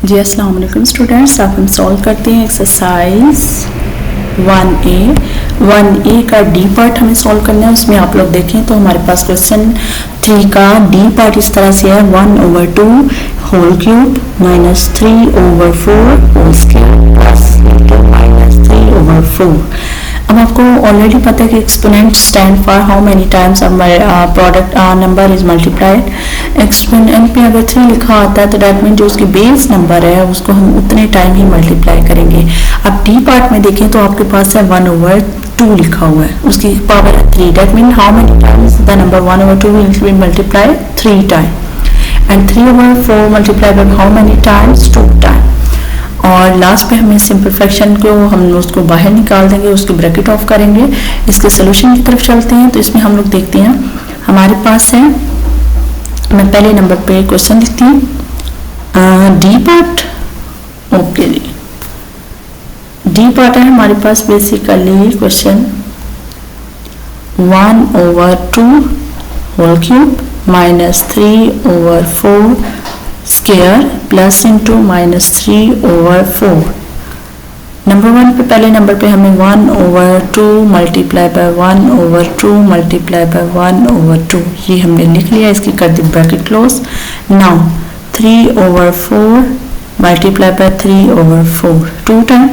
जी अस्सलाम वालेकुम स्टूडेंट्स, अब हम सॉल्व करते हैं एक्सरसाइज 1A का डी पार्ट हमें सॉल्व करना है। उसमें आप लोग देखें तो हमारे पास क्वेश्चन 3 का डी पार्ट इस तरह से है 1/2 whole cube minus 3/4 whole square plus -3/4। अब आपको ऑलरेडी पता है कि exponent stand for how many times product number is multiplied. Exponent पे अगर 3 लिखा होता है तो दैट मीन जो उसकी बेस नंबर है उसको हम उतने टाइम ही मल्टीप्लाई करेंगे। अब डी पार्ट में देखें तो आपके पास है 1/2 लिखा हुआ है, उसकी पावर है 3। That mean how many times the number 1/2 will be multiplied 3 time and 3/4 multiplied by how many times 2 time. और लास्ट पे हमें सिंपल फ्रैक्शन को हम उसको बाहर निकाल देंगे, उसकी ब्रैकेट ऑफ करेंगे। इसके सोल्यूशन की तरफ चलते हैं तो इसमें हम लोग देखते हैं हमारे पास है, मैं पहले नंबर पे क्वेश्चन लिखती हूँ डी पार्ट। ओके जी, डी पार्ट है हमारे पास basically question 1/2 whole cube minus 3/4 square plus into -3/4। Number 1 पे पहले नंबर पे हमें 1/2 मल्टीप्लाई बाय 1/2 मल्टीप्लाई बाय 1/2 ये हमने लिख लिया। इसकी कर दी bracket close. Now 3/4 multiply by 3/4 2 time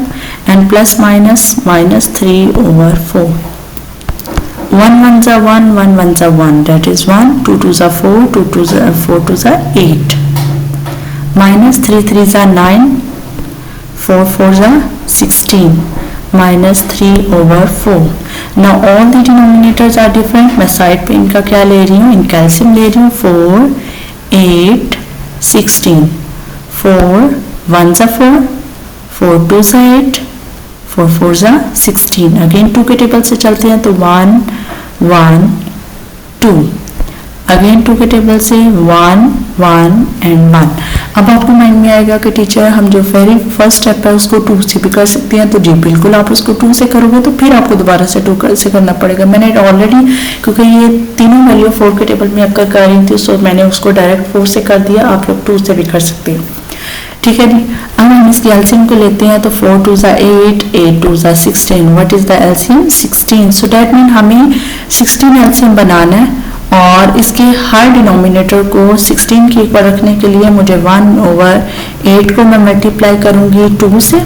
and plus minus -3/4। 1 1 जा 1 1 1 जा 1 दैट इज 1 2 2 जा 4 2 2 जा 4 2 जा 8 minus 3 3 जा 9 4 4 जा 16 minus 3/4। now all the denominators are different। मैं साइड पे इनका क्या ले रही हूँ, इनका एलसीएम ले रही हूँ। 4 8 16 4 1 जा 4 4 2 जा 8 4 4 जा 16। अगेन 2 के टेबल से चलते हैं तो 1 1 2 अगेन 2 के टेबल से 1 1 एंड 1। अब आपको माइंड में आएगा कि टीचर हम जो वेरी फर्स्ट स्टेप है उसको 2 से भी कर सकते हैं। तो जी बिल्कुल, आप उसको 2 से करोगे तो फिर आपको दोबारा से 2 से करना पड़ेगा। मैंने ऑलरेडी क्योंकि ये तीनों वैल्यू 4 के टेबल में अक्कर कर रही थी सो मैंने उसको डायरेक्ट 4 से कर दिया। आप लोग 2 से भी कर सकते हो, ठीक है जी। अब हम इसकी एलसीएम को लेते हैं तो 4 2 जा 8 8 2 जा 16। What is the LCM 16। So that mean हमें 16 एलसीएम बनाना है और इसके हर डिनोमिनेटर को 16 के ऊपर रखने के लिए मुझे 1/8 को मैं मल्टीप्लाई करूंगी 2 से।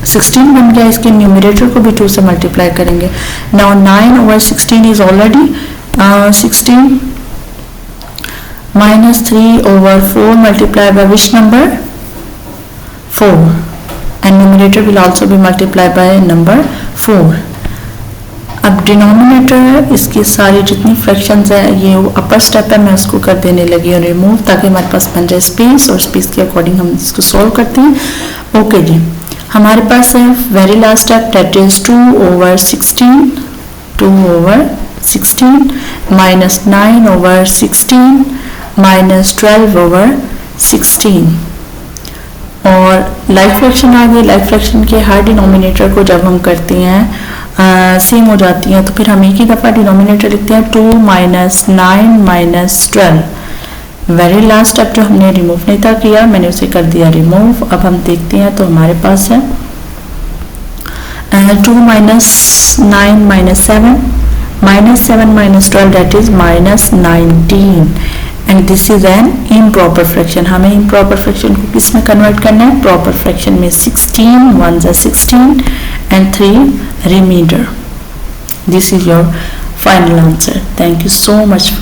16 बन गया, इसके न्यूमरेटर को भी 2 से मल्टीप्लाई करेंगे। Now 9/16 is already 16 minus 3/4 multiplied by which number 4 and numerator will also be multiplied by number 4। अब डिनोमिनेटर इसकी सारी जितनी फ्रैक्शंस है ये अपर स्टेप है, मैं उसको कर देने लगी और रिमूव ताकि हमारे पास बन जाए स्पेस और स्पेस के अकॉर्डिंग हम इसको सॉल्व करते हैं। ओके जी, हमारे पास है very last step that is 2/16 minus 9/16 minus 12/16 और लाइक फ्रैक्शन आ गई। लाइक फ्रैक्शन के हर डिनोमिनेटर को जब हम करते हैं सेम हो जाती हैं तो फिर हम एक ही दफ़ा डिनोमिनेटर लिखते हैं 2 - 9 - 12। वेरी लास्ट स्टेप जो हमने रिमूव नहीं था किया मैंने उसे कर दिया रिमूव। अब हम देखते हैं तो हमारे पास है 2 - 9 - 7 -7 - 12 that is -19 and this is an improper fraction. हमें इम्प्रॉपर फ्रैक्शन को किस में कन्वर्ट करना है, प्रॉपर फ्रैक्शन में। 16 1 जा 16 and 3 remainder। This is your final answer. Thank you so much for watching.